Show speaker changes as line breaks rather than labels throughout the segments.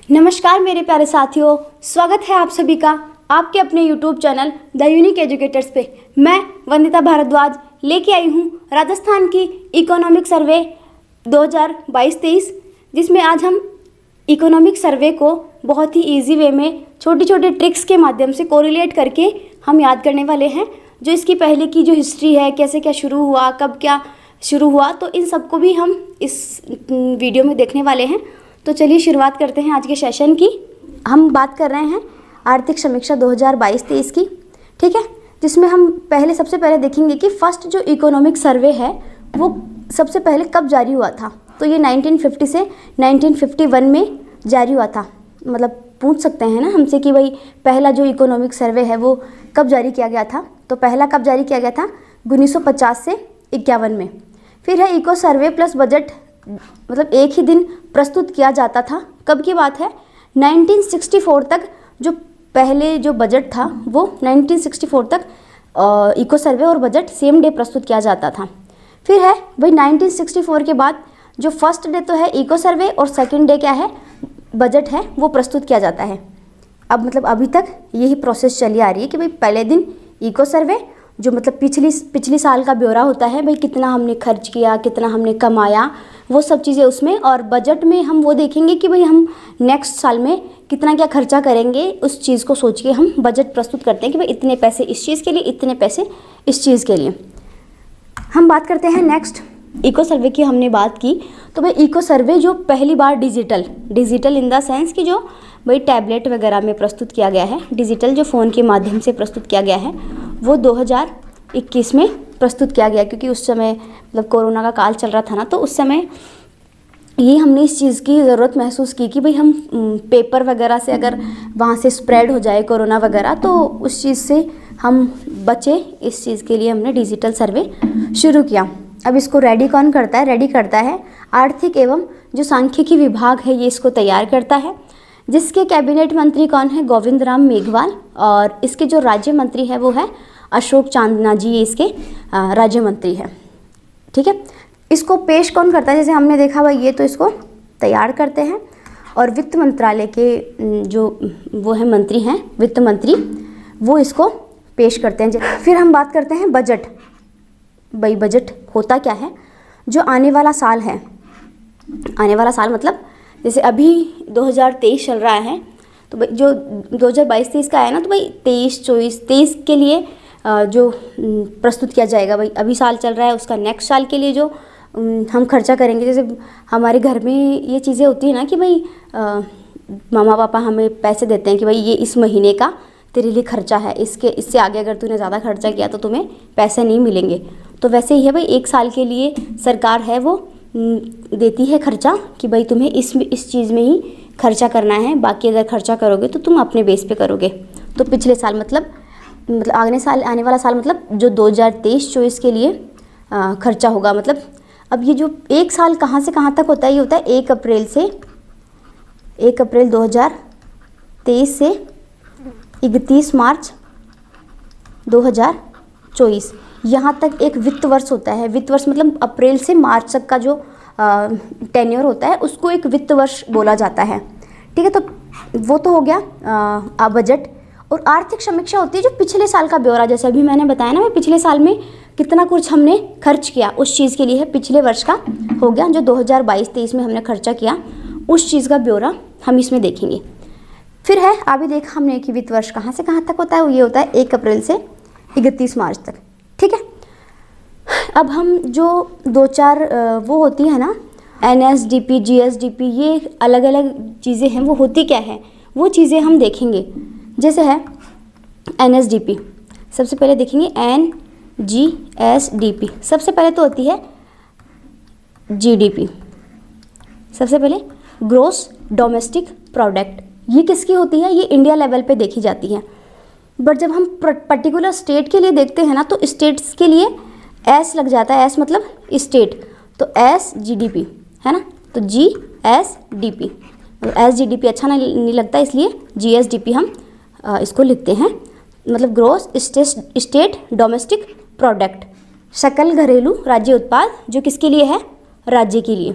नमस्कार मेरे प्यारे साथियों, स्वागत है आप सभी का आपके अपने YouTube channel the unique educators पे। मैं वंदिता भारद्वाज लेके आई हूँ राजस्थान की इकोनॉमिक सर्वे 2022-23, जिसमें आज हम इकोनॉमिक सर्वे को बहुत ही इजी वे में छोटी छोटी ट्रिक्स के माध्यम से कोरिलेट करके हम याद करने वाले हैं। जो इसकी पहले की जो हिस्ट्री है, कैसे क्या शुरू हुआ, कब क्या शुरू हुआ, तो इन सबको भी हम इस वीडियो में देखने वाले हैं। तो चलिए शुरुआत करते हैं आज के सेशन की। हम बात कर रहे हैं आर्थिक समीक्षा 2022-23 की, ठीक है, जिसमें हम सबसे पहले देखेंगे कि फर्स्ट जो इकोनॉमिक सर्वे है वो सबसे पहले कब जारी हुआ था। तो ये 1950 से 1951 में जारी हुआ था। मतलब पूछ सकते हैं ना हमसे कि भाई पहला जो इकोनॉमिक सर्वे है वो कब जारी किया गया था। तो पहला कब जारी किया गया था? 1950 से 51 में। फिर है इको सर्वे प्लस बजट, मतलब एक ही दिन प्रस्तुत किया जाता था। कब की बात है? 1964 तक जो पहले जो बजट था वो 1964 तक इको सर्वे और बजट सेम डे प्रस्तुत किया जाता था। फिर है भाई 1964 के बाद जो फर्स्ट डे तो है इको सर्वे और सेकंड डे क्या है, बजट है, वो प्रस्तुत किया जाता है। अब मतलब अभी तक यही प्रोसेस चली आ रही है कि भाई पहले दिन इको सर्वे, जो मतलब पिछली साल का ब्यौरा होता है, भाई कितना हमने खर्च किया, कितना हमने कमाया, वो सब चीज़ें उसमें। और बजट में हम वो देखेंगे कि भाई हम नेक्स्ट साल में कितना क्या खर्चा करेंगे, उस चीज़ को सोच के हम बजट प्रस्तुत करते हैं कि भाई इतने पैसे इस चीज़ के लिए, इतने पैसे इस चीज़ के लिए। हम बात करते हैं नेक्स्ट इको सर्वे की। हमने बात की तो भाई इको सर्वे जो पहली बार डिजिटल इन द सेंस कि जो भाई टैबलेट वगैरह में प्रस्तुत किया गया है, डिजिटल जो फ़ोन के माध्यम से प्रस्तुत किया गया है, वो 2021 में प्रस्तुत किया गया। क्योंकि उस समय मतलब कोरोना का काल चल रहा था ना, तो उस समय ये हमने इस चीज़ की ज़रूरत महसूस की कि भाई हम पेपर वगैरह से अगर वहाँ से स्प्रेड हो जाए कोरोना वगैरह, तो उस चीज़ से हम बचे। इस चीज़ के लिए हमने डिजिटल सर्वे शुरू किया। अब इसको रेडी कौन करता है? रेडी करता है आर्थिक एवं जो सांख्यिकी विभाग है, ये इसको तैयार करता है, जिसके कैबिनेट मंत्री कौन है? गोविंद राम मेघवाल। और इसके जो राज्य मंत्री है वो है अशोक चांदना जी, ये इसके राज्य मंत्री है, ठीक है। इसको पेश कौन करता है? जैसे हमने देखा भाई ये तो इसको तैयार करते हैं और वित्त मंत्रालय के जो वो है मंत्री हैं, वित्त मंत्री, वो इसको पेश करते हैं। फिर हम बात करते हैं बजट। भाई बजट होता क्या है? जो आने वाला साल है, आने वाला साल मतलब जैसे अभी 2023 चल रहा है, तो भाई जो 2022-23 का है ना, तो भाई 23-24-23 के लिए जो प्रस्तुत किया जाएगा। भाई अभी साल चल रहा है, उसका नेक्स्ट साल के लिए जो हम खर्चा करेंगे। जैसे हमारे घर में ये चीज़ें होती है ना कि भाई मामा पापा हमें पैसे देते हैं कि भाई ये इस महीने का तेरे लिए खर्चा है, इससे आगे अगर तूने ज़्यादा खर्चा किया तो तुम्हें पैसे नहीं मिलेंगे। तो वैसे ही है भाई, एक साल के लिए सरकार है वो देती है खर्चा कि भाई तुम्हें इस चीज़ में ही खर्चा करना है, बाकी अगर खर्चा करोगे तो तुम अपने बेस पे करोगे। तो पिछले साल मतलब आने वाला साल मतलब जो 2023-24 के लिए खर्चा होगा। मतलब अब ये जो एक साल कहाँ से कहाँ तक होता है? ये होता है 1 अप्रैल 2023 से 31 मार्च 2024, यहाँ तक एक वित्त वर्ष होता है। वित्त वर्ष मतलब अप्रैल से मार्च तक का जो टेन्योर होता है उसको एक वित्त वर्ष बोला जाता है, ठीक है। तो वो तो हो गया बजट। और आर्थिक समीक्षा होती है जो पिछले साल का ब्यौरा, जैसे अभी मैंने बताया ना, पिछले साल में कितना कुछ हमने खर्च किया उस चीज़ के लिए है, पिछले वर्ष का हो गया। जो 2022-23 में हमने खर्चा किया उस चीज़ का ब्यौरा हम इसमें देखेंगे। फिर है अभी देखा हमने कि वित्त वर्ष कहाँ से कहाँ तक होता है, ये होता है 1 अप्रैल से 31 मार्च तक, ठीक है। अब हम जो 2-4 वो होती है ना, NSDP, GSDP, ये अलग अलग चीज़ें हैं, वो होती क्या है वो चीज़ें हम देखेंगे। जैसे है NSDP, सबसे पहले देखेंगे NGSDP। सबसे पहले तो होती है GDP, सबसे पहले ग्रोस डोमेस्टिक प्रोडक्ट। ये किसकी होती है? ये इंडिया लेवल पे देखी जाती है। बट जब हम पर्टिकुलर स्टेट के लिए देखते हैं ना, तो स्टेट्स के लिए S लग जाता है। S मतलब स्टेट, तो SGDP है ना, तो GSDP। SGDP अच्छा नहीं लगता, इसलिए GSDP हम इसको लिखते हैं। मतलब ग्रोस स्टेट डोमेस्टिक प्रोडक्ट, सकल घरेलू राज्य उत्पाद, जो किसके लिए है? राज्य के लिए।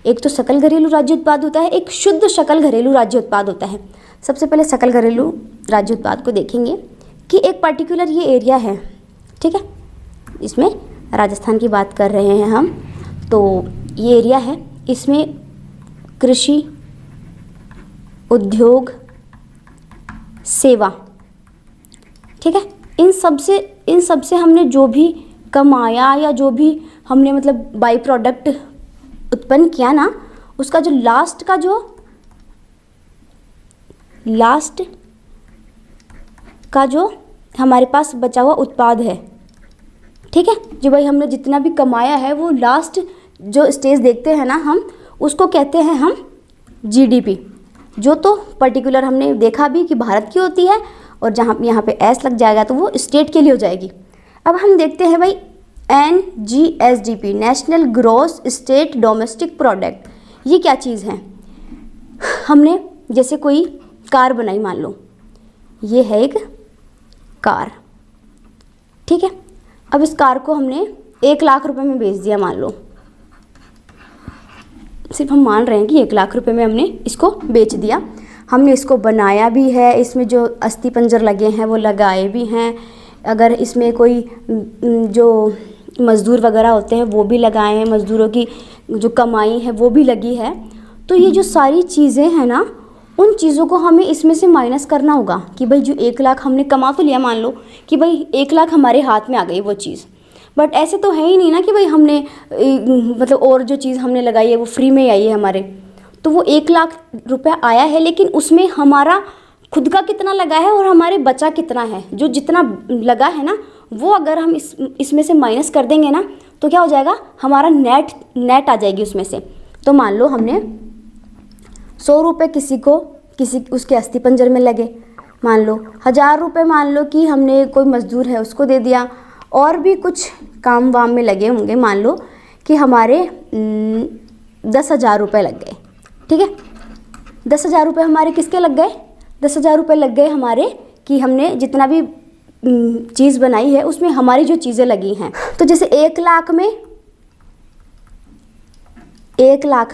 एक तो सकल घरेलू राज्य उत्पाद होता है, एक शुद्ध सकल घरेलू राज्य उत्पाद होता है। सबसे पहले सकल घरेलू राज्य उत्पाद को देखेंगे कि एक पर्टिकुलर ये एरिया है, ठीक है, इसमें राजस्थान की बात कर रहे हैं हम, तो ये एरिया है, इसमें कृषि, उद्योग, सेवा, ठीक है, इन सब से हमने जो भी कमाया या जो भी हमने मतलब बाई प्रोडक्ट उत्पन्न किया ना, उसका जो लास्ट का जो हमारे पास बचा हुआ उत्पाद है, ठीक है, जो भाई हमने जितना भी कमाया है वो लास्ट जो स्टेज देखते हैं ना हम, उसको कहते हैं हम जीडीपी। जो तो पर्टिकुलर हमने देखा भी कि भारत की होती है, और जहाँ यहाँ पे एस लग जाएगा तो वो स्टेट के लिए हो जाएगी। अब हम देखते हैं भाई NGSDP, national gross state domestic product, ये क्या चीज़ है। हमने जैसे कोई कार बनाई, मान लो ये है एक कार, ठीक है, अब इस कार को हमने 1 लाख रुपए में बेच दिया, मान लो, सिर्फ हम मान रहे हैं कि 1 लाख रुपए में हमने इसको बेच दिया। हमने इसको बनाया भी है, इसमें जो अस्थि पंजर लगे हैं वो लगाए भी हैं, अगर इसमें कोई जो मज़दूर वगैरह होते हैं वो भी लगाए हैं, मज़दूरों की जो कमाई है वो भी लगी है। तो ये जो सारी चीज़ें हैं ना, उन चीज़ों को हमें इसमें से माइनस करना होगा कि भाई जो 1 लाख हमने कमा तो लिया, मान लो कि भाई 1 लाख हमारे हाथ में आ गई वो चीज़, बट ऐसे तो है ही नहीं ना कि भाई हमने मतलब और जो चीज़ हमने लगाई है वो फ्री में ही आई है हमारे। तो वो 1 लाख रुपया आया है, लेकिन उसमें हमारा खुद का कितना लगा है और हमारे बचा कितना है, जो जितना लगा है ना वो अगर हम इसमें से माइनस कर देंगे ना, तो क्या हो जाएगा, हमारा नेट आ जाएगी उसमें से। तो मान लो हमने 100 रुपये किसी उसके अस्थि पंजर में लगे, मान लो 1000 रुपये, मान लो कि हमने कोई मज़दूर है उसको दे दिया, और भी कुछ काम वाम में लगे होंगे, मान लो कि हमारे 10,000 रुपये लग गए, ठीक है, 10,000 रुपये हमारे किसके लग गए, 10,000 रुपये लग गए हमारे कि हमने जितना भी चीज़ बनाई है उसमें हमारी जो चीज़ें लगी हैं। तो जैसे 1 लाख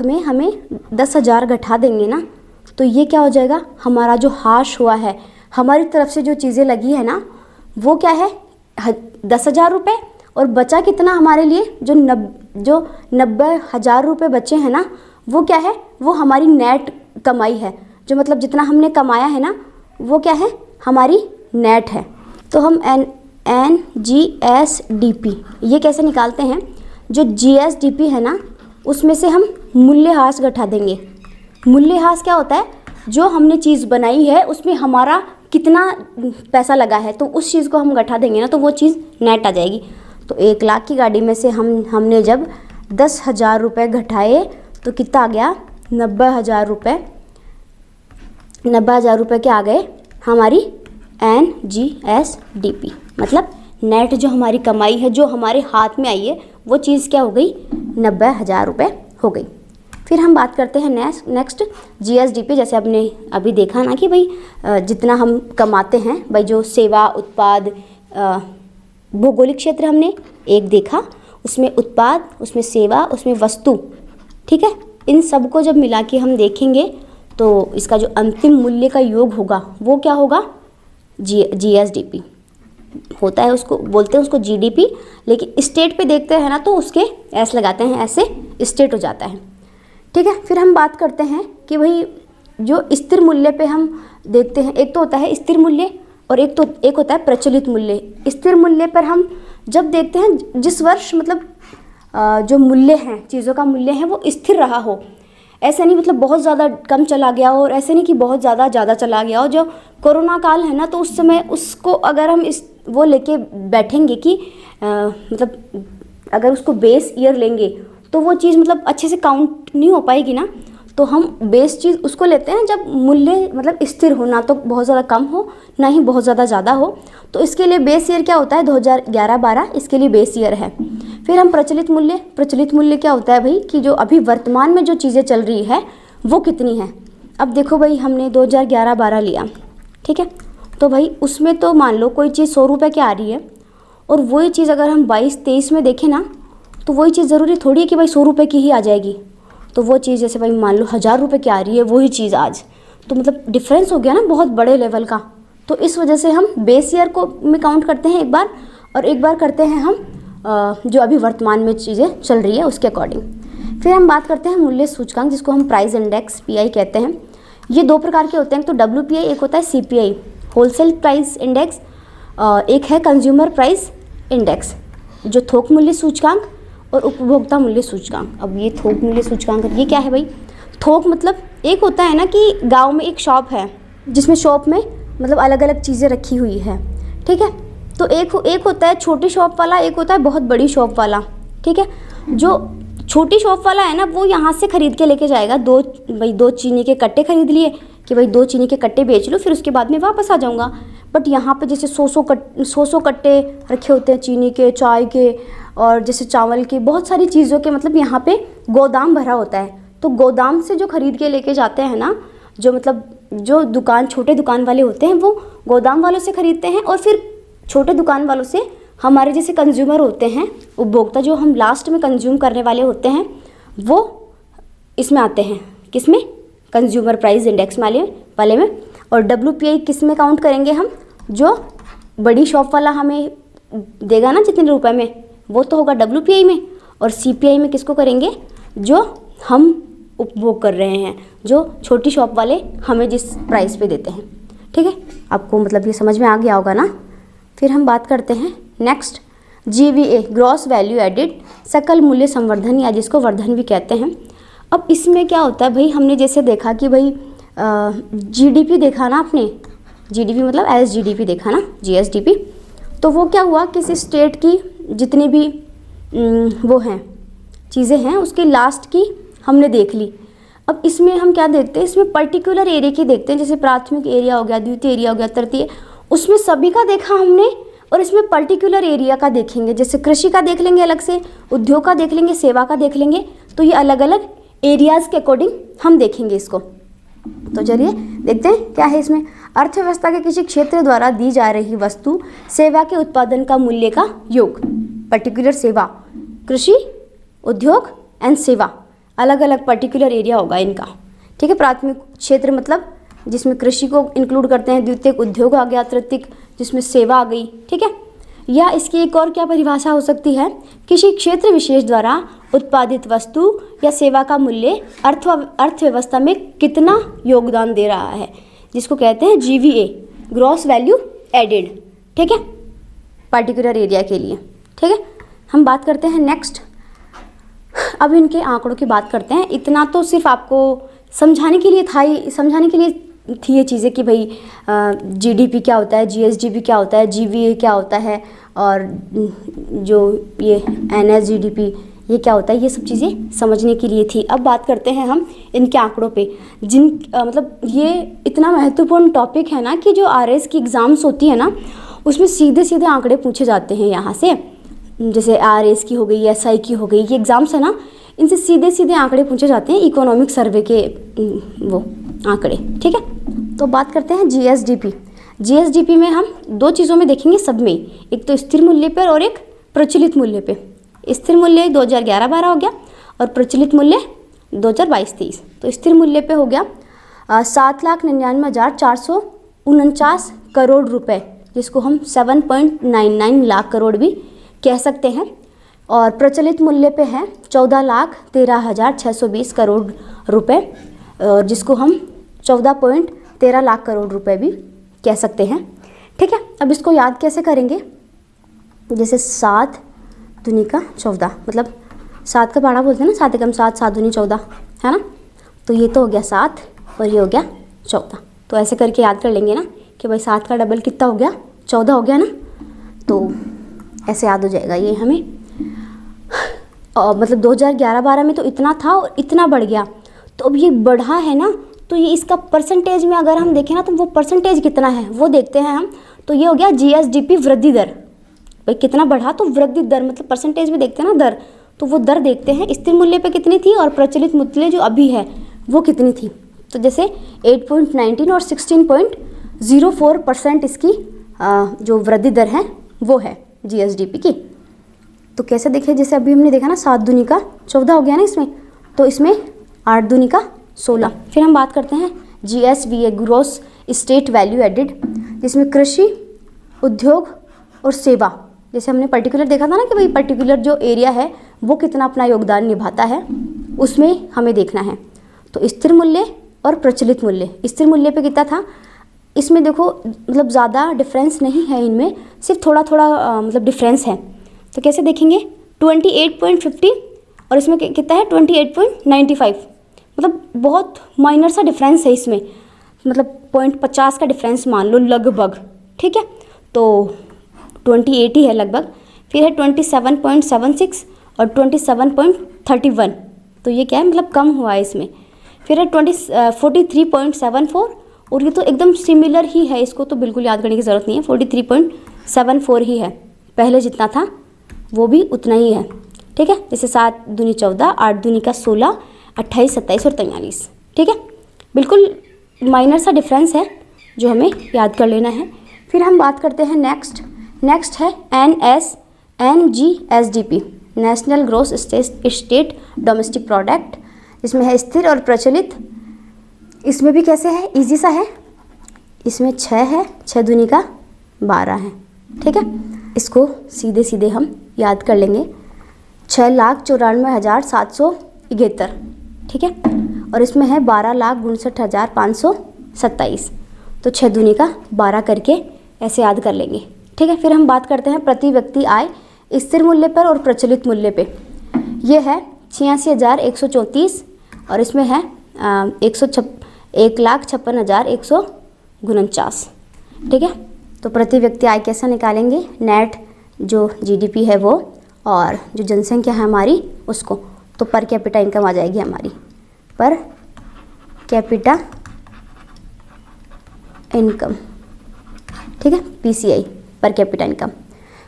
में हमें 10,000 घटा देंगे ना, तो ये क्या हो जाएगा, हमारा जो हाश हुआ है, हमारी तरफ से जो चीज़ें लगी है ना वो क्या है 10,000 रुपये, और बचा कितना हमारे लिए, जो 90,000 रुपये बचे हैं ना, वो क्या है, वो हमारी नेट कमाई है, जो मतलब जितना हमने कमाया है ना वो क्या है, हमारी नेट है। तो हम NGSDP ये कैसे निकालते हैं, जो GSDP है ना उसमें से हम मूल्यह्रास घटा देंगे। मूल्यह्रास क्या होता है, जो हमने चीज़ बनाई है उसमें हमारा कितना पैसा लगा है, तो उस चीज़ को हम घटा देंगे ना, तो वो चीज़ नेट आ जाएगी। तो 1 लाख की गाड़ी में से हमने जब 10,000 रुपये घटाए तो कितना आ गया, 90,000 रुपये। 90,000 रुपये के आ गए हमारी NGSDP, मतलब नेट जो हमारी कमाई है, जो हमारे हाथ में आई है, वो चीज़ क्या हो गई, 90,000 रुपये हो गई। फिर हम बात करते हैं नेक्स्ट GSDP। जैसे आपने अभी देखा ना कि भाई जितना हम कमाते हैं, भाई जो सेवा, उत्पाद, भौगोलिक क्षेत्र हमने एक देखा, उसमें उत्पाद, उसमें सेवा, उसमें वस्तु, ठीक है, इन सब को जब मिला के हम देखेंगे तो इसका जो अंतिम मूल्य का योग होगा वो क्या होगा, GSDP होता है, उसको बोलते हैं उसको GDP, लेकिन स्टेट पे देखते हैं ना तो उसके एस लगाते हैं, ऐसे स्टेट हो जाता है, ठीक है। फिर हम बात करते हैं कि भाई जो स्थिर मूल्य पे हम देखते हैं, एक तो होता है स्थिर मूल्य और एक होता है प्रचलित मूल्य। स्थिर मूल्य पर हम जब देखते हैं जिस वर्ष मतलब जो मूल्य हैं, चीज़ों का मूल्य है वो स्थिर रहा हो, ऐसे नहीं मतलब बहुत ज़्यादा कम चला गया हो और ऐसे नहीं कि बहुत ज़्यादा चला गया हो। जो कोरोना काल है ना, तो उस समय उसको अगर हम वो लेके बैठेंगे कि मतलब अगर उसको बेस ईयर लेंगे तो वो चीज़ मतलब अच्छे से काउंट नहीं हो पाएगी ना, तो हम बेस चीज़ उसको लेते हैं जब मूल्य मतलब स्थिर हो, ना तो बहुत ज़्यादा कम हो ना ही बहुत ज़्यादा हो। तो इसके लिए बेस ईयर क्या होता है, 2011-12 इसके लिए बेस ईयर है। फिर हम प्रचलित मूल्य क्या होता है भाई, कि जो अभी वर्तमान में जो चीज़ें चल रही है वो कितनी है। अब देखो भाई हमने 2011-12 लिया, ठीक है, तो भाई उसमें तो मान लो कोई चीज़ 100 रुपये की आ रही है, और वही चीज़ अगर हम 22-23 में देखें ना, तो वही चीज़ ज़रूरी थोड़ी है कि भाई 100 रुपये की ही आ जाएगी। तो वो चीज़ जैसे भाई मान लो 1000 रुपये की आ रही है वही चीज़ आज, तो मतलब डिफरेंस हो गया ना बहुत बड़े लेवल का। तो इस वजह से हम बेस ईयर को में काउंट करते हैं एक बार, और एक बार करते हैं हम जो अभी वर्तमान में चीज़ें चल रही है उसके अकॉर्डिंग। फिर हम बात करते हैं मूल्य सूचकांक, जिसको हम प्राइस इंडेक्स PI कहते हैं। ये दो प्रकार के होते हैं, एक तो WPI, एक होता है CPI होलसेल प्राइस इंडेक्स, एक है कंज्यूमर प्राइस इंडेक्स जो थोक मूल्य सूचकांक, और उपभोक्ता मूल्य सूचकांक। अब ये थोक मूल्य सूचकांक ये क्या है भाई? थोक मतलब एक होता है ना कि गांव में एक शॉप है जिसमें शॉप में मतलब अलग अलग चीज़ें रखी हुई है, ठीक है। तो एक होता है छोटी शॉप वाला, एक होता है बहुत बड़ी शॉप वाला, ठीक है। जो छोटी शॉप वाला है ना वो यहाँ से ख़रीद के लेके जाएगा, दो चीनी के कट्टे खरीद लिए कि भाई 2 चीनी के कट्टे बेच लो, फिर उसके बाद में वापस आ जाऊँगा। बट यहाँ पे जैसे 100 कट्टे रखे होते हैं चीनी के, चाय के, और जैसे चावल के, बहुत सारी चीज़ों के, मतलब यहाँ पे गोदाम भरा होता है। तो गोदाम से जो खरीद के लेके जाते हैं ना, जो मतलब जो छोटे दुकान वाले होते हैं वो गोदाम वालों से ख़रीदते हैं, और फिर छोटे दुकान वालों से हमारे जैसे कंज्यूमर होते हैं, उपभोक्ता जो हम लास्ट में कंज्यूम करने वाले होते हैं, वो इसमें आते हैं। किस में? कंज्यूमर प्राइस इंडेक्स वाले में। और WPI किस में काउंट करेंगे हम? जो बड़ी शॉप वाला हमें देगा ना जितने रुपए में, वो तो होगा WPI में। और CPI में किसको करेंगे? जो हम उपभोग कर रहे हैं, जो छोटी शॉप वाले हमें जिस प्राइस पे देते हैं, ठीक है। आपको मतलब ये समझ में आ गया होगा ना। फिर हम बात करते हैं next GVA gross value added सकल मूल्य संवर्धन, या जिसको वर्धन भी कहते हैं। अब इसमें क्या होता है भाई, हमने जैसे देखा कि भाई GDP देखा ना आपने, GDP मतलब SGDP देखा ना, GSDP। तो वो क्या हुआ, किसी स्टेट की जितनी भी वो हैं चीज़ें हैं उसकी लास्ट की हमने देख ली। अब इसमें हम क्या देखते हैं, इसमें पर्टिकुलर एरिया की देखते हैं, जैसे प्राथमिक एरिया हो गया, द्वितीय एरिया हो गया, तृतीय, उसमें सभी का देखा हमने। और इसमें पर्टिकुलर एरिया का देखेंगे, जैसे कृषि का देख लेंगे अलग से, उद्योग का देख लेंगे, सेवा का देख लेंगे। तो ये अलग अलग एरियाज़ के अकॉर्डिंग हम देखेंगे इसको। तो चलिए देखते हैं क्या है इसमें। अर्थव्यवस्था के किसी क्षेत्र द्वारा दी जा रही वस्तु सेवा के उत्पादन का मूल्य का योग। पर्टिकुलर सेवा, कृषि, उद्योग एंड सेवा, अलग अलग पर्टिकुलर एरिया होगा इनका, ठीक है। प्राथमिक क्षेत्र मतलब जिसमें कृषि को इंक्लूड करते हैं, द्वितीयक उद्योग आ गया, तृतीयक जिसमें सेवा आ गई, ठीक है। या इसकी एक और क्या परिभाषा हो सकती है, किसी क्षेत्र विशेष द्वारा उत्पादित वस्तु या सेवा का मूल्य अर्थव्यवस्था में कितना योगदान दे रहा है, जिसको कहते हैं GVA ग्रॉस वैल्यू एडेड, ठीक है, पर्टिकुलर एरिया के लिए, ठीक है। हम बात करते हैं नेक्स्ट। अब इनके आंकड़ों की बात करते हैं। इतना तो सिर्फ आपको समझाने के लिए थी ये चीज़ें कि भाई GDP क्या होता है, GSDP क्या होता है, GVA क्या होता है, और जो ये NSGDP ये क्या होता है, ये सब चीज़ें समझने के लिए थी। अब बात करते हैं हम इनके आंकड़ों पे, मतलब ये इतना महत्वपूर्ण टॉपिक है ना कि जो RS की एग्ज़ाम्स होती है ना उसमें सीधे सीधे आंकड़े पूछे जाते हैं यहाँ से। जैसे RS की हो गई, SI की हो गई, ये एग्ज़ाम्स है ना, इनसे सीधे सीधे आंकड़े पूछे जाते हैं, इकोनॉमिक सर्वे के वो आंकड़े, ठीक है। तो बात करते हैं GSDP में हम दो चीज़ों में देखेंगे सब में, एक तो स्थिर मूल्य पर और एक प्रचलित मूल्य पे। स्थिर मूल्य 2011-12 हो गया और प्रचलित मूल्य 2022-23। तो स्थिर मूल्य पे हो गया 7,99,449 करोड़ रुपए, जिसको हम 7.99 लाख करोड़ भी कह सकते हैं। और प्रचलित मूल्य पे है 14,13,620 करोड़ रुपए, जिसको हम 14.13 लाख करोड़ रुपए भी कह सकते हैं, ठीक है। अब इसको याद कैसे करेंगे, जैसे 7 दूनी का 14, मतलब 7 का पहाड़ा बोलते हैं ना, 7 एकम 7, 7 दूनी 14, है ना। तो ये तो हो गया 7 और ये हो गया 14। तो ऐसे करके याद कर लेंगे ना कि भाई 7 का डबल कितना हो गया, 14 हो गया ना। तो ऐसे याद हो जाएगा ये हमें। और मतलब 2011-12 में तो इतना था और इतना बढ़ गया, तो अब ये बढ़ा है ना, तो ये इसका परसेंटेज में अगर हम देखें ना तो वो परसेंटेज कितना है वो देखते हैं हम। तो ये हो गया GSDP वृद्धि दर, भाई कितना बढ़ा, तो वृद्धि दर मतलब परसेंटेज में देखते हैं ना दर, तो वो दर देखते हैं स्थिर मूल्य पे कितनी थी और प्रचलित मूल्य जो अभी है वो कितनी थी। तो जैसे 8.19 और 16.04% इसकी जो वृद्धि दर है वो है GSDP की। तो कैसे देखें, जैसे अभी हमने देखा ना 7 दूनी का 14 हो गया ना इसमें, तो इसमें 8 दूनी का 16। फिर हम बात करते हैं GSVA gross state value added, जिसमें कृषि, उद्योग और सेवा, जैसे हमने पर्टिकुलर देखा था ना कि भाई पर्टिकुलर जो एरिया है वो कितना अपना योगदान निभाता है, उसमें हमें देखना है। तो स्थिर मूल्य और प्रचलित मूल्य, स्थिर मूल्य पे कितना था, इसमें देखो मतलब ज़्यादा डिफरेंस नहीं है, इनमें सिर्फ थोड़ा थोड़ा मतलब डिफरेंस है। तो कैसे देखेंगे, 28.50 और इसमें कितना है 28.95, मतलब बहुत माइनर सा डिफरेंस है इसमें, मतलब 0.50 का डिफरेंस मान लो लगभग, ठीक है। तो 28 ही है लगभग। फिर है 27.76 और 27.31, तो ये क्या है मतलब कम हुआ है इसमें। फिर है 43.74 और ये तो एकदम सिमिलर ही है, इसको तो बिल्कुल याद करने की ज़रूरत नहीं है, 43.74 ही है, पहले जितना था वो भी उतना ही है, ठीक है। जैसे 7 दूनी 14, 8 दूनी का 16, 28, 27 और 43, ठीक है। बिल्कुल माइनर सा डिफरेंस है जो हमें याद कर लेना है। फिर हम बात करते हैं नेक्स्ट है NGSDP, national gross state domestic product, इसमें है स्थिर और प्रचलित। इसमें भी कैसे है, इजी सा है, इसमें 6 है, 6 दूनी का 12 है, ठीक है। इसको सीधे सीधे हम याद कर लेंगे, 6,94,771, ठीक है। और इसमें है 12,59,527, तो 6 दूनी का 12 करके ऐसे याद कर लेंगे, ठीक है। फिर हम बात करते हैं प्रति व्यक्ति आय स्थिर मूल्य पर और प्रचलित मूल्य पे। ये है 86,134 और इसमें है 1,56,149, ठीक है। तो प्रति व्यक्ति आय कैसा निकालेंगे, नेट जो GDP है वो और जो जनसंख्या है हमारी उसको, तो पर कैपिटा इनकम आ जाएगी हमारी, पर कैपिटा इनकम, ठीक है, PCI पर कैपिटा इनकम।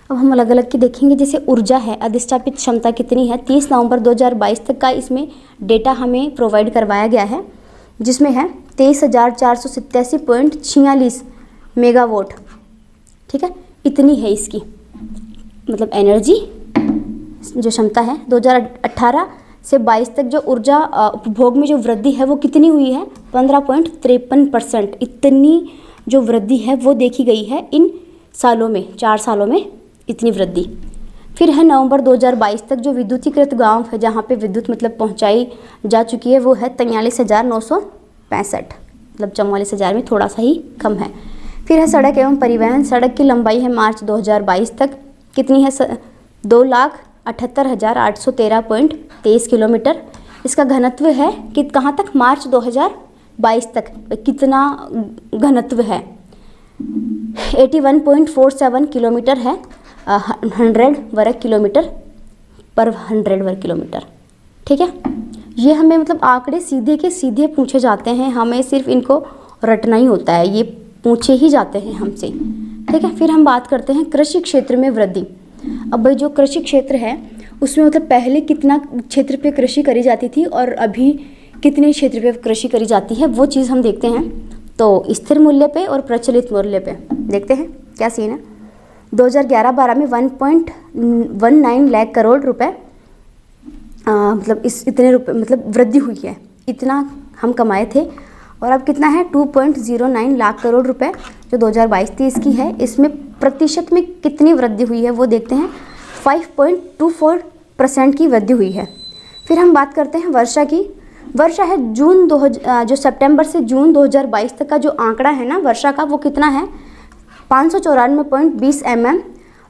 अब हम अलग अलग की देखेंगे, जैसे ऊर्जा है, अधिष्ठापित क्षमता कितनी है, 30 नवंबर 2022 तक का इसमें डेटा हमें प्रोवाइड करवाया गया है, जिसमें है 23,487.46 मेगावाट, ठीक है, इतनी है इसकी मतलब एनर्जी जो क्षमता है। 2018 से 22 तक जो ऊर्जा उपभोग में जो वृद्धि है वो कितनी हुई है, 15.53%, इतनी जो वृद्धि है वो देखी गई है इन सालों में, 4 सालों में इतनी वृद्धि। फिर है नवंबर 2022 तक जो विद्युतीकृत गांव है जहाँ पे विद्युत मतलब पहुँचाई जा चुकी है वो है 43,965, मतलब 44,000 में थोड़ा सा ही कम है। फिर है सड़क एवं परिवहन, सड़क की लंबाई है मार्च 2022 तक कितनी है, 2,78,813.23 किलोमीटर। इसका घनत्व है कि कहाँ तक, मार्च 2022 तक कितना घनत्व है, 81.47 किलोमीटर है, 100 वर्ग किलोमीटर पर 100 वर्ग किलोमीटर, ठीक है। ये हमें मतलब आंकड़े सीधे के सीधे पूछे जाते हैं, हमें सिर्फ इनको रटना ही होता है, ये पूछे ही जाते हैं हमसे, ठीक है। फिर हम बात करते हैं कृषि क्षेत्र में वृद्धि। अब भाई जो कृषि क्षेत्र है उसमें मतलब पहले कितना क्षेत्र पे कृषि करी जाती थी और अभी कितने क्षेत्र पे कृषि करी जाती है वो चीज़ हम देखते हैं। तो स्थिर मूल्य पे और प्रचलित मूल्य पे देखते हैं क्या सीन है। 2011-12 में 1.19 लाख करोड़ रुपए मतलब इतने रुपए मतलब वृद्धि हुई है, इतना हम कमाए थे। और अब कितना है 2.09 लाख करोड़ रुपए जो 2022-23 की है, इसमें प्रतिशत में कितनी वृद्धि हुई है वो देखते हैं, 5.24% की वृद्धि हुई है। फिर हम बात करते हैं वर्षा की। वर्षा है जो सितंबर से जून 2022 तक का जो आंकड़ा है ना वर्षा का, वो कितना है 594.20 mm।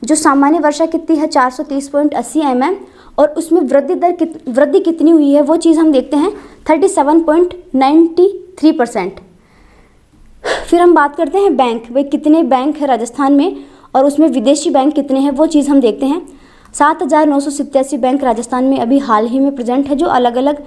जो सामान्य वर्षा कितनी है 430.80 mm। और उसमें वृद्धि कितनी हुई है वो चीज़ हम देखते हैं 37.93%। फिर हम बात करते हैं बैंक, भाई कितने बैंक है राजस्थान में और उसमें विदेशी बैंक कितने हैं वो चीज़ हम देखते हैं। 7,987 बैंक राजस्थान में अभी हाल ही में प्रेजेंट है, जो अलग अलग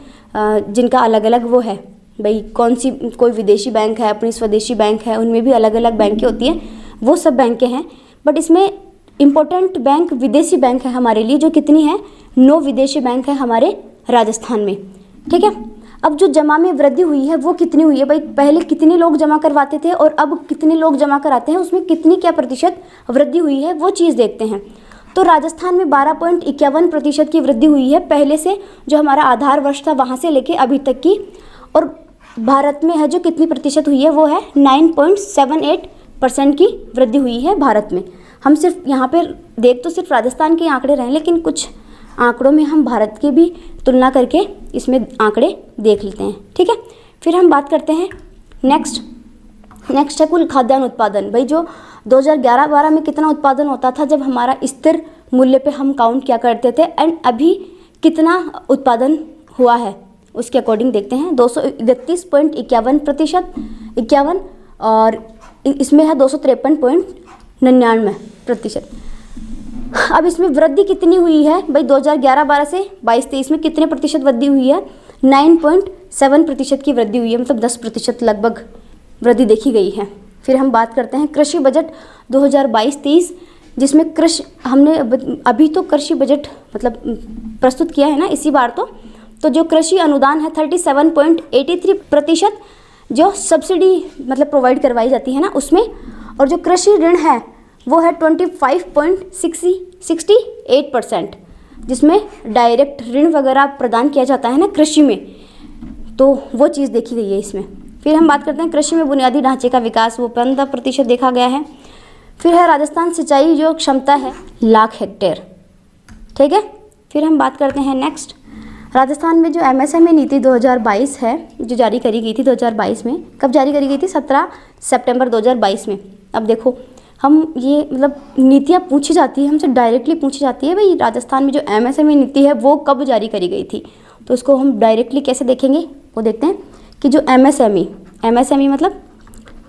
जिनका अलग अलग वो है, भाई कोई विदेशी बैंक है, अपनी स्वदेशी बैंक है, उनमें भी अलग अलग बैंकें होती हैं, वो सब बैंकें हैं। बट इसमें इम्पोर्टेंट बैंक विदेशी बैंक है हमारे लिए, जो कितनी है 9 विदेशी बैंक है हमारे राजस्थान में, ठीक है। अब जो जमा में वृद्धि हुई है वो कितनी हुई है, भाई पहले कितने लोग जमा करवाते थे और अब कितने लोग जमा कराते हैं, उसमें कितनी क्या प्रतिशत वृद्धि हुई है वो चीज़ देखते हैं। तो राजस्थान में 12.51% की वृद्धि हुई है पहले से, जो हमारा आधार वर्ष था वहाँ से लेके अभी तक की। और भारत में है जो कितनी प्रतिशत हुई है, वो है 9.78% की वृद्धि हुई है भारत में। हम सिर्फ यहाँ पे देख तो सिर्फ राजस्थान के आंकड़े रहे, लेकिन कुछ आंकड़ों में हम भारत की भी तुलना करके इसमें आंकड़े देख लेते हैं, ठीक है। फिर हम बात करते हैं नेक्स्ट है कुल खाद्यान्न उत्पादन। भाई जो 2011-12 में कितना उत्पादन होता था जब हमारा स्थिर मूल्य पे हम काउंट किया करते थे, एंड अभी कितना उत्पादन हुआ है उसके अकॉर्डिंग देखते हैं। 231.51%, और इसमें है 253.99%। अब इसमें वृद्धि कितनी हुई है भाई, 2011-12 से 22-23 में कितने प्रतिशत वृद्धि हुई है, 9.7% की वृद्धि हुई है, मतलब 10% लगभग वृद्धि देखी गई है। फिर हम बात करते हैं कृषि बजट 2022-23, जिसमें कृषि हमने अभी तो कृषि बजट मतलब प्रस्तुत किया है ना इसी बार। तो जो कृषि अनुदान है 37.83% जो सब्सिडी मतलब प्रोवाइड करवाई जाती है ना उसमें, और जो कृषि ऋण है वो है 25.68%, जिसमें डायरेक्ट ऋण वगैरह प्रदान किया जाता है ना कृषि में, तो वो चीज़ देखी गई है इसमें। फिर हम बात करते हैं कृषि में बुनियादी ढांचे का विकास, वो 15% देखा गया है। फिर है राजस्थान सिंचाई जो क्षमता है 1,00,000 हेक्टेयर, ठीक है। फिर हम बात करते हैं नेक्स्ट, राजस्थान में जो MSME नीति 2022 है जो जारी करी गई थी 2022 में। कब जारी करी गई थी, 17 सितंबर 2022 में। अब देखो हम ये मतलब नीतियाँ पूछी जाती है हमसे, डायरेक्टली पूछी जाती है भाई राजस्थान में जो MSME नीति है वो कब जारी करी गई थी, तो इसको हम डायरेक्टली कैसे देखेंगे वो देखते हैं कि जो MSME मतलब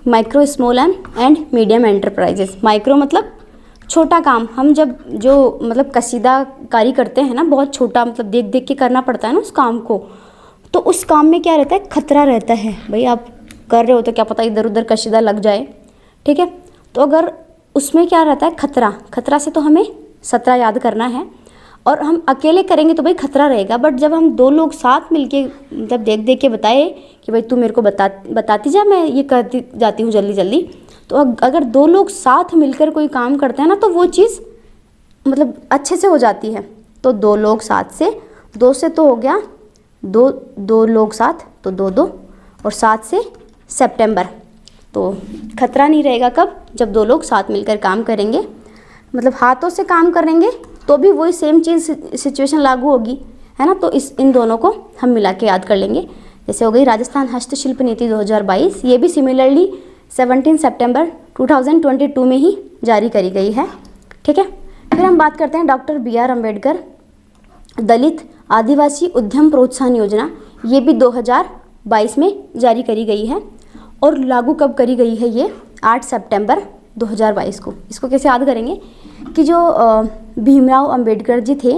micro small and medium enterprises. Micro मतलब छोटा काम, हम जब जो मतलब कसीदाकारी करते हैं ना, बहुत छोटा मतलब देख देख के करना पड़ता है ना उस काम को, तो उस काम में क्या रहता है, खतरा रहता है भाई। आप कर रहे हो तो क्या पता इधर उधर कसीदा लग जाए, ठीक है। तो अगर उसमें क्या रहता है, खतरा से तो हमें 17 याद करना है, और हम अकेले करेंगे तो भाई खतरा रहेगा। बट जब हम 2 लोग साथ मिलके मतलब देख देख के बताए कि भाई तू मेरे को बताती जा, मैं ये करती जाती हूँ जल्दी जल्दी, तो अगर 2 लोग साथ मिलकर कोई काम करते हैं ना तो वो चीज़ मतलब अच्छे से हो जाती है। तो 2 लोग साथ से, 2 से तो हो गया 2 लोग साथ तो 2, और 7 से सितंबर, तो खतरा नहीं रहेगा। कब, जब 2 लोग साथ मिलकर काम करेंगे, मतलब हाथों से काम करेंगे तो भी वही सेम चीज़ सिचुएशन लागू होगी, है ना। तो इन दोनों को हम मिला के याद कर लेंगे। जैसे हो गई राजस्थान हस्तशिल्प नीति 2022, ये भी सिमिलरली 17 सितंबर 2022 में ही जारी करी गई है, ठीक है। फिर हम बात करते हैं डॉक्टर BR अम्बेडकर दलित आदिवासी उद्यम प्रोत्साहन योजना, ये भी 2022 में जारी करी गई है, और लागू कब करी गई है, ये 8 सितंबर 2022 को। इसको कैसे याद करेंगे कि जो भीमराव अंबेडकर जी थे,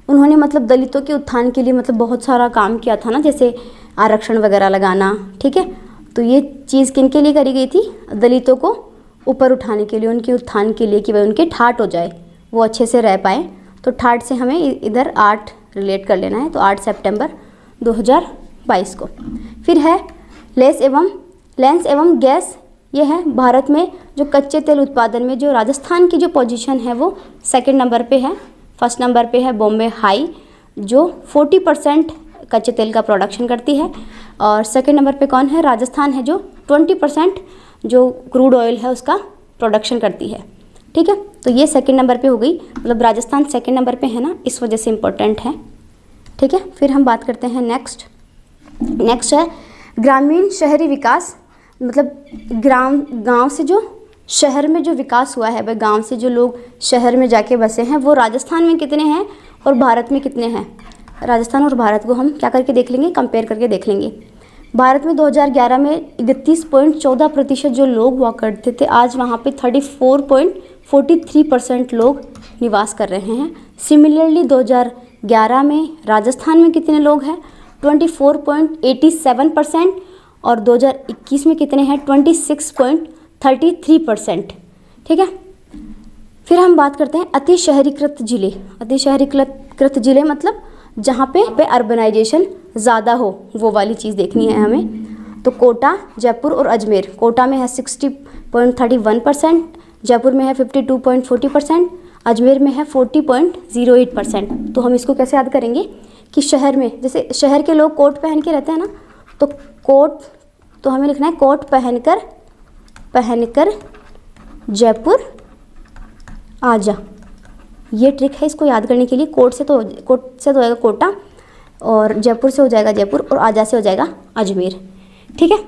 उन्होंने मतलब दलितों के उत्थान के लिए मतलब बहुत सारा काम किया था ना, जैसे आरक्षण वगैरह लगाना, ठीक है। तो ये चीज़ किन के लिए करी गई थी, दलितों को ऊपर उठाने के लिए, उनके उत्थान के लिए, कि भाई उनके ठाट हो जाए, वो अच्छे से रह पाए। तो ठाट से हमें इधर 8 रिलेट कर लेना है, तो 8 सितंबर 2022 को। फिर है लेंस एवं गैस, ये है भारत में जो कच्चे तेल उत्पादन में जो राजस्थान की जो पोजीशन है वो 2nd नंबर पे है। 1st नंबर पे है बॉम्बे हाई जो 40% कच्चे तेल का प्रोडक्शन करती है, और 2nd नंबर पे कौन है, राजस्थान है जो 20% जो क्रूड ऑयल है उसका प्रोडक्शन करती है, ठीक है। तो ये 2nd नंबर पे हो गई, मतलब राजस्थान 2nd नंबर पे है ना, इस वजह से इम्पोर्टेंट है, ठीक है। फिर हम बात करते हैं नेक्स्ट है ग्रामीण शहरी विकास, मतलब गांव से जो शहर में जो विकास हुआ है, भाई गांव से जो लोग शहर में जाके बसे हैं वो राजस्थान में कितने हैं और भारत में कितने हैं। राजस्थान और भारत को हम क्या करके देख लेंगे, कंपेयर करके देख लेंगे। भारत में 2011 में 31.14% जो लोग हुआ करते थे, आज वहाँ पे 34.43% लोग निवास कर रहे हैं। सिमिलरली 2011 में राजस्थान में कितने लोग हैं, 24.87%, और 2021 में कितने हैं, 26.33%, ठीक है। फिर हम बात करते हैं अति शहरीकृत जिले मतलब जहाँ पे अर्बनाइजेशन ज़्यादा हो, वो वाली चीज़ देखनी है हमें। तो कोटा, जयपुर और अजमेर। कोटा में है 60.31%, जयपुर में है 52.40%, अजमेर में है 40.08%। तो हम इसको कैसे याद करेंगे कि शहर में, जैसे शहर के लोग कोट पहन के रहते हैं ना, तो कोट, तो हमें लिखना है कोट पहनकर जयपुर आजा। ये ट्रिक है इसको याद करने के लिए। कोट से तो हो जाएगा कोटा, और जयपुर से हो जाएगा जयपुर, और आजा से हो जाएगा अजमेर। ठीक है,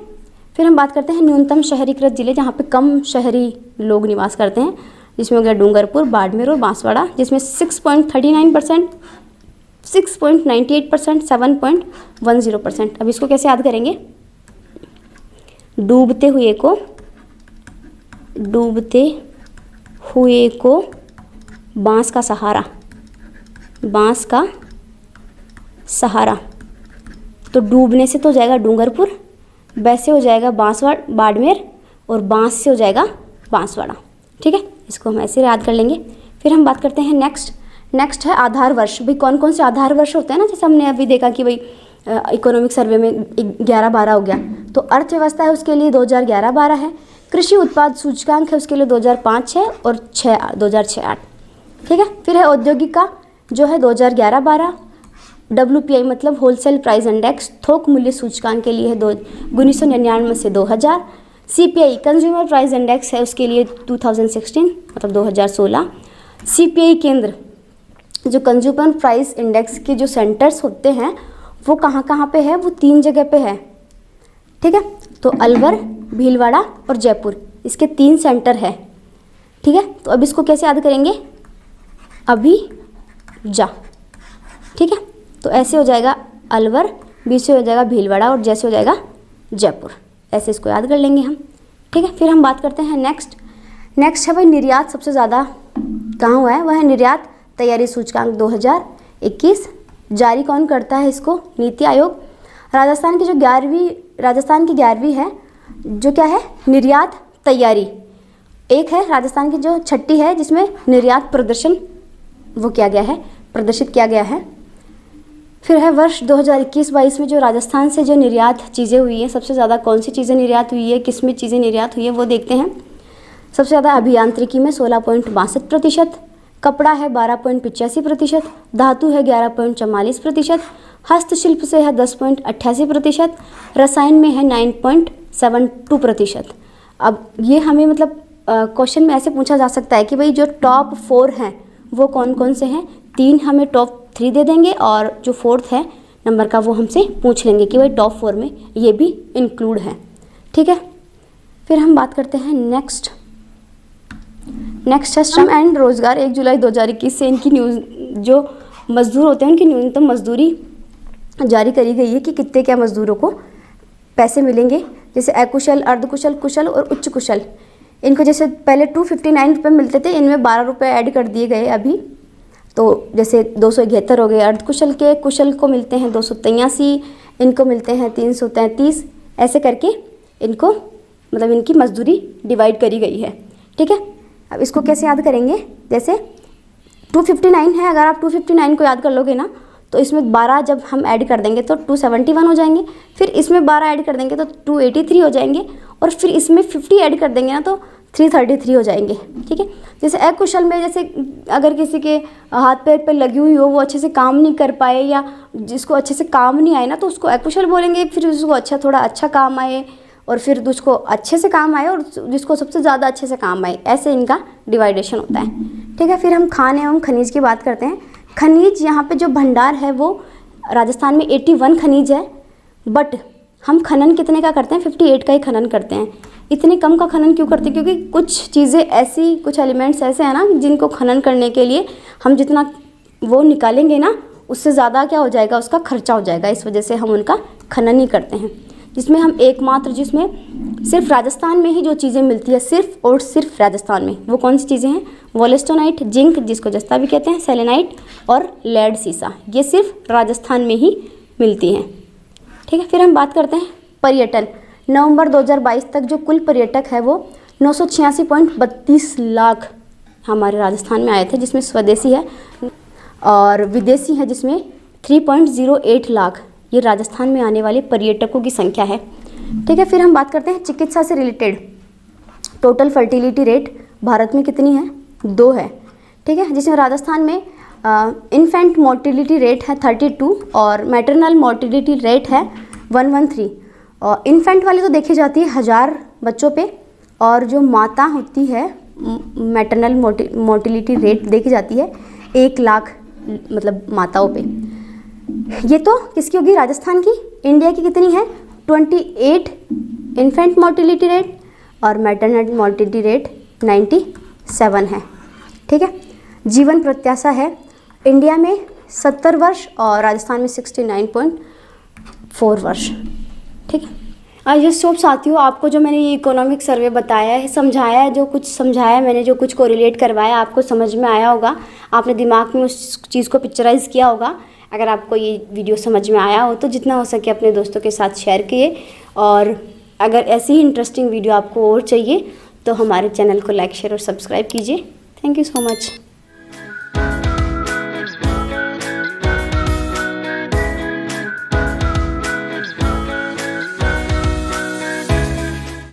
फिर हम बात करते हैं न्यूनतम शहरीकृत जिले, जहाँ पे कम शहरी लोग निवास करते हैं, जिसमें हो गया डूंगरपुर, बाड़मेर और बांसवाड़ा, जिसमें 6.39%, 6.98%, 7.10%। अब इसको कैसे याद करेंगे? डूबते हुए को बांस का सहारा। तो डूबने से तो हो जाएगा डूंगरपुर, वैसे हो जाएगा बाड़मेर, और बांस से हो जाएगा बांसवाड़ा। ठीक है, इसको हम ऐसे याद कर लेंगे। फिर हम बात करते हैं नेक्स्ट है आधार वर्ष। भाई कौन कौन से आधार वर्ष होते हैं ना, जैसे हमने अभी देखा कि भाई इकोनॉमिक सर्वे में 11-12 हो गया, तो अर्थव्यवस्था है उसके लिए 2011-12 है, कृषि उत्पाद सूचकांक है उसके लिए 2005 है, और 2006-8। ठीक है, फिर है औद्योगिक का जो है 2011-12, WPI मतलब होलसेल प्राइस इंडेक्स थोक मूल्य सूचकांक के लिए है 1999 से 2000, CPI कंज्यूमर प्राइस इंडेक्स है उसके लिए 2016 मतलब 2016, CPI केंद्र जो कंज्यूमर प्राइस इंडेक्स के जो सेंटर्स होते हैं वो कहाँ पे है? वो 3 जगह पे है। ठीक है, तो अलवर, भीलवाड़ा और जयपुर, इसके 3 सेंटर है। ठीक है, तो अब इसको कैसे याद करेंगे? अभी जा। ठीक है, तो ऐसे हो जाएगा अलवर, बी से हो जाएगा भीलवाड़ा, और जैसे हो जाएगा जयपुर। ऐसे इसको याद कर लेंगे हम। ठीक है, फिर हम बात करते हैं नेक्स्ट है भाई निर्यात सबसे ज़्यादा कहाँ हुआ है? वह है निर्यात तैयारी सूचकांक 2021। जारी कौन करता है इसको? नीति आयोग। राजस्थान की 11वीं है जो क्या है? निर्यात तैयारी। एक है राजस्थान की जो 6ठी है जिसमें निर्यात प्रदर्शन वो किया गया है, प्रदर्शित किया गया है। फिर है वर्ष 2021-22 में जो राजस्थान से जो निर्यात चीज़ें हुई हैं, सबसे ज़्यादा कौन सी चीज़ें निर्यात हुई है, किस में चीज़ें निर्यात हुई है वो देखते हैं। सबसे ज़्यादा अभियांत्रिकी में 16.62%, कपड़ा है 12.85%, धातु है 11.44%, हस्तशिल्प से है 10.88%, रसायन में है 9.72%। अब ये हमें मतलब क्वेश्चन में ऐसे पूछा जा सकता है कि भाई जो टॉप 4 हैं वो कौन कौन से हैं? 3 हमें टॉप 3 दे देंगे, और जो 4th है नंबर का वो हमसे पूछ लेंगे कि भाई टॉप 4 में ये भी इंक्लूड है। ठीक है, फिर हम बात करते हैं नेक्स्ट है श्रम एंड रोजगार। 1 जुलाई 2021 से इनकी जो मजदूर होते हैं उनकी न्यूनतम मजदूरी जारी करी गई है कि कितने क्या मजदूरों को पैसे मिलेंगे। जैसे अकुशल, अर्धकुशल, कुशल और उच्च कुशल, इनको जैसे पहले 259 रुपये मिलते थे, इनमें 12 रुपये ऐड कर दिए गए अभी। तो जैसे 271 हो गए अर्धकुशल के, कुशल को मिलते हैं 283, इनको मिलते हैं 333, ऐसे करके इनको मतलब इनकी मजदूरी डिवाइड करी गई है। ठीक है, अब इसको कैसे याद करेंगे? जैसे 259 है, अगर आप 259 को याद कर लोगे ना तो इसमें 12 जब हम ऐड कर देंगे तो 271 हो जाएंगे, फिर इसमें 12 ऐड कर देंगे तो 283 हो जाएंगे, और फिर इसमें 50 ऐड कर देंगे ना तो 333 हो जाएंगे। ठीक है, जैसे अकुशल में जैसे अगर किसी के हाथ पैर पे लगी हुई हो, वो अच्छे से काम नहीं कर पाए या जिसको अच्छे से काम नहीं आए ना तो उसको अकुशल बोलेंगे, फिर उसको थोड़ा अच्छा काम आए, और फिर जिसको अच्छे से काम आए और जिसको सबसे ज़्यादा अच्छे से काम आए, ऐसे इनका डिवाइडेशन होता है। ठीक है, फिर हम खान एवं खनिज की बात करते हैं। खनिज यहाँ पे जो भंडार है वो राजस्थान में 81 खनिज है, बट हम खनन कितने का करते हैं? 58 का ही खनन करते हैं। इतने कम का खनन क्यों करते हैं? क्योंकि कुछ चीज़ें ऐसी, कुछ एलिमेंट्स ऐसे हैं ना जिनको खनन करने के लिए हम जितना वो निकालेंगे ना उससे ज़्यादा क्या हो जाएगा, उसका खर्चा हो जाएगा, इस वजह से हम उनका खनन नहीं करते हैं। जिसमें हम एकमात्र, जिसमें सिर्फ राजस्थान में ही जो चीज़ें मिलती है, सिर्फ और सिर्फ राजस्थान में, वो कौन सी चीज़ें हैं? वोलेस्टोनाइट, जिंक जिसको जस्ता भी कहते हैं, सेलेनाइट और लेड सीसा, ये सिर्फ राजस्थान में ही मिलती हैं। ठीक है, फिर हम बात करते हैं पर्यटन। नवंबर 2022 तक जो कुल पर्यटक है वो 986.32 लाख हमारे राजस्थान में आए थे, जिसमें स्वदेशी है और विदेशी है जिसमें 3.08 लाख। ये राजस्थान में आने वाले पर्यटकों की संख्या है। ठीक है, फिर हम बात करते हैं चिकित्सा से related. Total fertility rate Bharat में कितनी है? 2 है। ठीक है, जिसमें राजस्थान में इन्फेंट मोर्टिलिटी रेट है 32 और मैटरनल मोर्टिलिटी रेट है 113। और इन्फेंट वाली तो देखी जाती है 1000 बच्चों पे, और जो माता होती है मैटरनल मोर्टिलिटी रेट देखी जाती है 1 लाख मतलब माताओं पे। ये तो किसकी होगी, राजस्थान की। इंडिया की कितनी है, 28 इन्फेंट मोर्टिलिटी रेट और मैटरनल मोर्टिलिटी रेट 97 है। ठीक है, जीवन प्रत्याशा है इंडिया में 70 वर्ष और राजस्थान में 69.4 वर्ष। ठीक है, आज सब साथियों, आपको जो मैंने ये इकोनॉमिक सर्वे बताया है, समझाया है, जो कुछ समझाया मैंने, जो कुछ कोरिलेट करवाया, आपको समझ में आया होगा, आपने दिमाग में उस चीज़ को पिक्चराइज किया होगा। अगर आपको ये वीडियो समझ में आया हो तो जितना हो सके अपने दोस्तों के साथ शेयर किए, और अगर ऐसी ही इंटरेस्टिंग वीडियो आपको और चाहिए तो हमारे चैनल को लाइक, शेयर और सब्सक्राइब कीजिए। Thank you so much.